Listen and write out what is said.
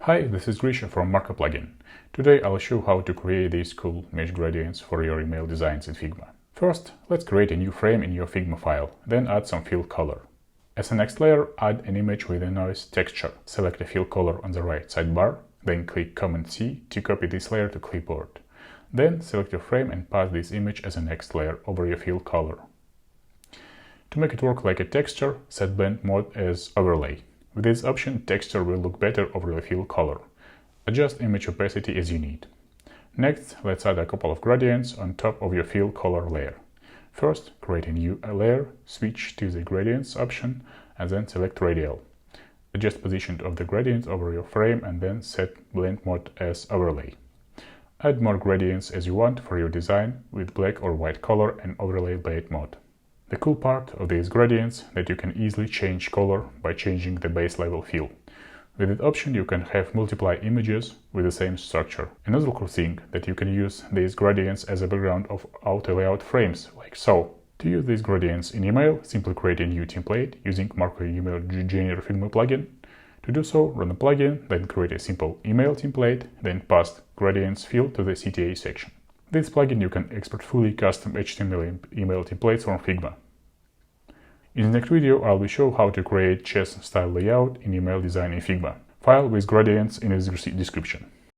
Hi, this is Grisha from Markup Plugin. Today I'll show how to create these cool mesh gradients for your email designs in Figma. First, let's create a new frame in your Figma file, then add some fill color. As a next layer, add an image with a noise texture. Select a fill color on the right sidebar, then click Command-C to copy this layer to clipboard. Then select your frame and pass this image as a next layer over your fill color. To make it work like a texture, set blend mode as overlay. With this option, texture will look better over the fill color. Adjust image opacity as you need. Next, let's add a couple of gradients on top of your fill color layer. First, create a new layer, switch to the gradients option, and then select radial. Adjust position of the gradient over your frame and then set blend mode as overlay. Add more gradients as you want for your design with black or white color and overlay blade mode. The cool part of these gradients that you can easily change color by changing the base level fill. With that option you can have multiple images with the same structure. Another cool thing that you can use these gradients as a background of auto layout frames, like so. To use these gradients in email, simply create a new template using Markup Email Generator Figma plugin. To do so, run the plugin, then create a simple email template, then pass gradients fill to the CTA section. This plugin you can export fully custom HTML email templates from Figma. In the next video, I will show how to create chess style layout in email design in Figma. File with gradients in the description.